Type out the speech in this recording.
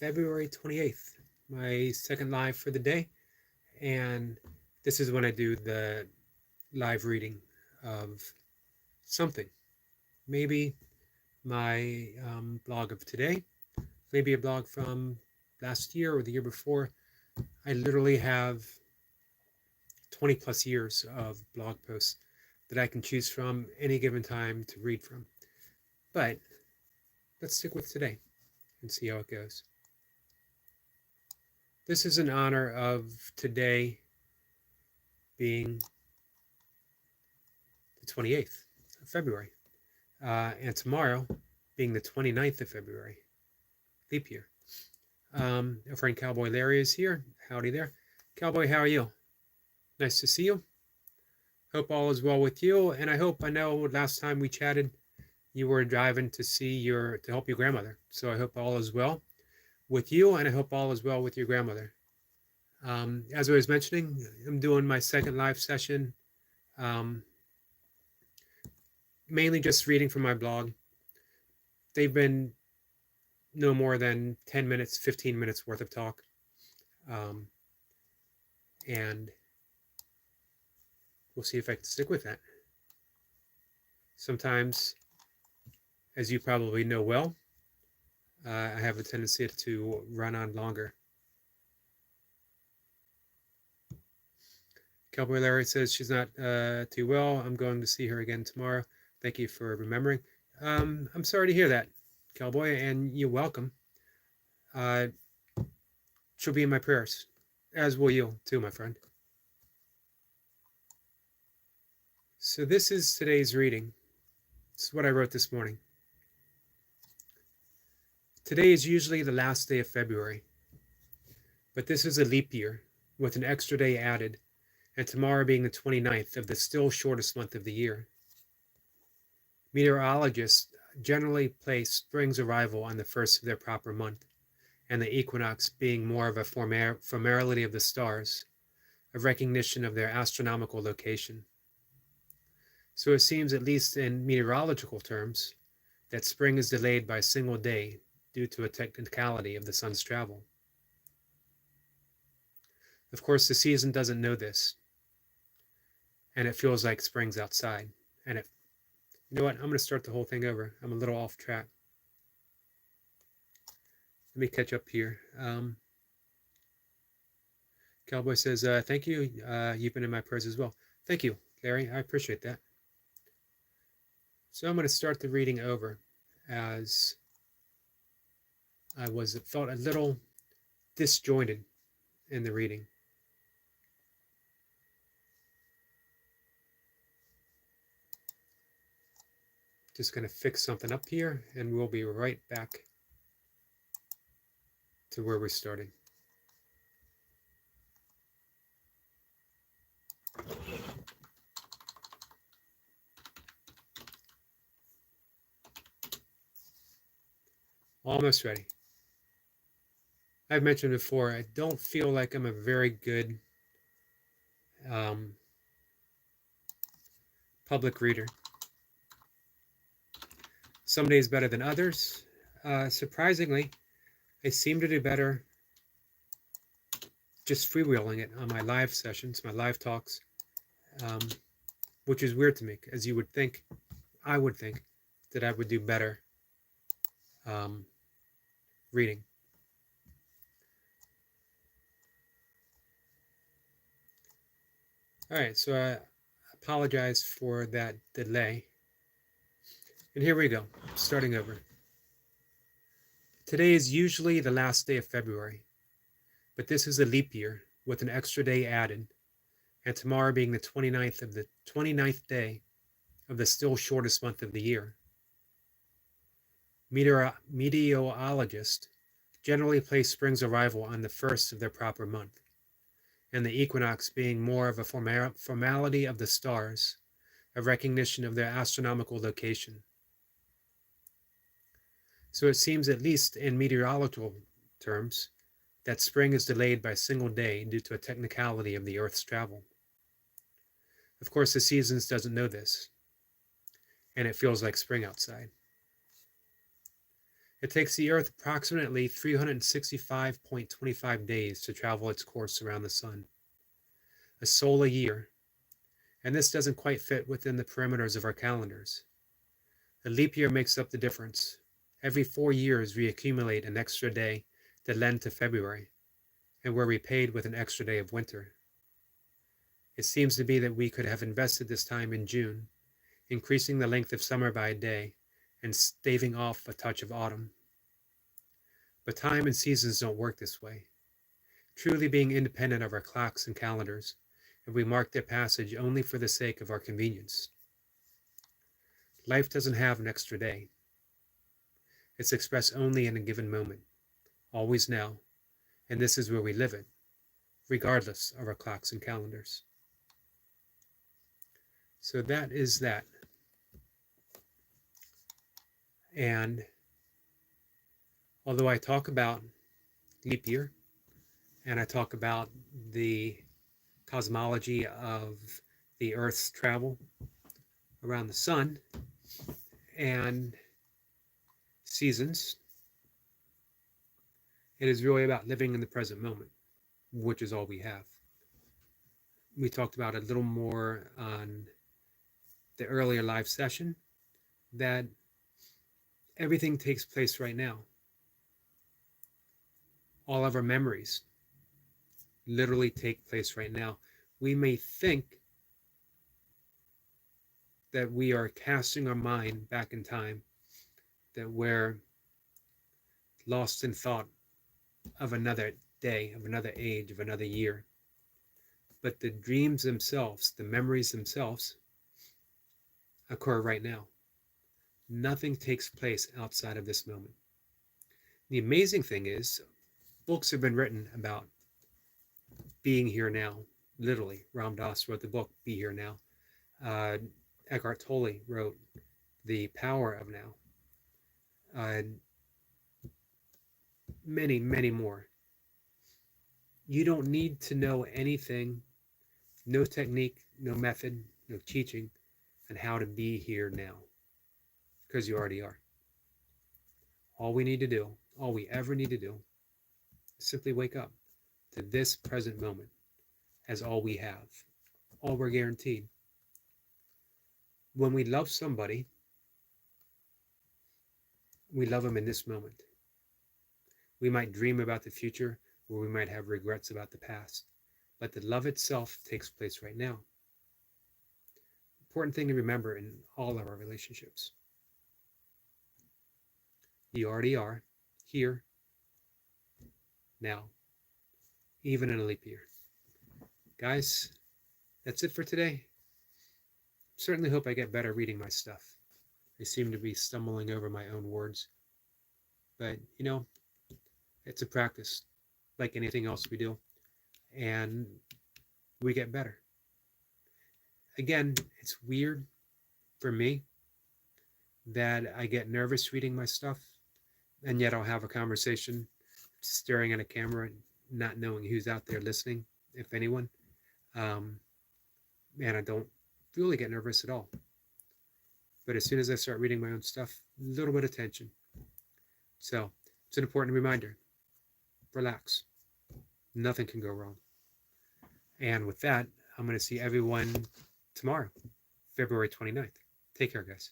February 28th, my second live for the day. And this is when I do the live reading of something. Maybe my blog of today, maybe a blog from last year or the year before. I literally have 20 plus years of blog posts that I can choose from any given time to read from. But let's stick with today and see how it goes. This is in honor of today being the 28th of February, and tomorrow being the 29th of February, leap year. Our friend Cowboy Larry is here. Howdy there. Cowboy, how are you? Nice to see you. Hope all is well with you, and I know last time we chatted, you were driving to help your grandmother. So I hope all is well with you, and I hope all is well with your grandmother. As I was mentioning, I'm doing my second live session, mainly just reading from my blog. They've been no more than 10 minutes, 15 minutes worth of talk. And we'll see if I can stick with that. Sometimes, as you probably know well, I have a tendency to run on longer. Cowboy Larry says she's not too well. I'm going to see her again tomorrow. Thank you for remembering. I'm sorry to hear that, Cowboy, and you're welcome. She'll be in my prayers, as will you too, my friend. So this is today's reading. This is what I wrote this morning. Today is usually the last day of February, but this is a leap year with an extra day added, and tomorrow being the 29th of the still shortest month of the year. Meteorologists generally place spring's arrival on the first of their proper month, and the equinox being more of a formality of the stars, a recognition of their astronomical location. So it seems, at least in meteorological terms, that spring is delayed by a single day due to a technicality of the sun's travel. Of course, the season doesn't know this, and it feels like spring's outside. And you know what? I'm going to start the whole thing over. I'm a little off track. Let me catch up here. Cowboy says, thank you. You've been in my prayers as well. Thank you, Larry. I appreciate that. So I'm going to start the reading over, as I felt a little disjointed in the reading. Just going to fix something up here, and we'll be right back to where we started. Almost ready. I've mentioned before, I don't feel like I'm a very good public reader. Some days better than others. Surprisingly, I seem to do better just freewheeling it on my live sessions, my live talks, which is weird to me, as you would think, I would think, that I would do better reading. All right, so I apologize for that delay. And here we go, starting over. Today is usually the last day of February, but this is a leap year with an extra day added, and tomorrow being the 29th day of the still shortest month of the year. Meteorologists generally place spring's arrival on the first of their proper month, and the equinox being more of a formality of the stars, a recognition of their astronomical location. So it seems, at least in meteorological terms, that spring is delayed by a single day due to a technicality of the Earth's travel. Of course, the seasons doesn't know this, and it feels like spring outside. It takes the Earth approximately 365.25 days to travel its course around the Sun, a solar year, and this doesn't quite fit within the perimeters of our calendars. A leap year makes up the difference. Every 4 years we accumulate an extra day that led to February, and we're repaid with an extra day of winter. It seems to be that we could have invested this time in June, increasing the length of summer by a day and staving off a touch of autumn. But time and seasons don't work this way, truly being independent of our clocks and calendars, and we mark their passage only for the sake of our convenience. Life doesn't have an extra day. It's expressed only in a given moment, always now, and this is where we live it, regardless of our clocks and calendars. So that is that. And although I talk about leap year and I talk about the cosmology of the Earth's travel around the sun and seasons, it is really about living in the present moment, which is all we have. We talked about a little more on the earlier live session that everything takes place right now. All of our memories literally take place right now. We may think that we are casting our mind back in time, that we're lost in thought of another day, of another age, of another year. But the dreams themselves, the memories themselves, occur right now. Nothing takes place outside of this moment. The amazing thing is, books have been written about being here now. Literally, Ram Dass wrote the book, Be Here Now. Eckhart Tolle wrote The Power of Now. Many, many more. You don't need to know anything, no technique, no method, no teaching on how to be here now, because you already are. All we need to do, all we ever need to do, is simply wake up to this present moment as all we have, all we're guaranteed. When we love somebody, we love them in this moment. We might dream about the future, or we might have regrets about the past, but the love itself takes place right now. Important thing to remember in all of our relationships. You already are here, now, even in a leap year. Guys, that's it for today. Certainly hope I get better reading my stuff. I seem to be stumbling over my own words. But, it's a practice, like anything else we do. And we get better. Again, it's weird for me that I get nervous reading my stuff, and yet I'll have a conversation staring at a camera, not knowing who's out there listening, if anyone. And I don't really get nervous at all. But as soon as I start reading my own stuff, a little bit of tension. So it's an important reminder. Relax. Nothing can go wrong. And with that, I'm going to see everyone tomorrow, February 29th. Take care, guys.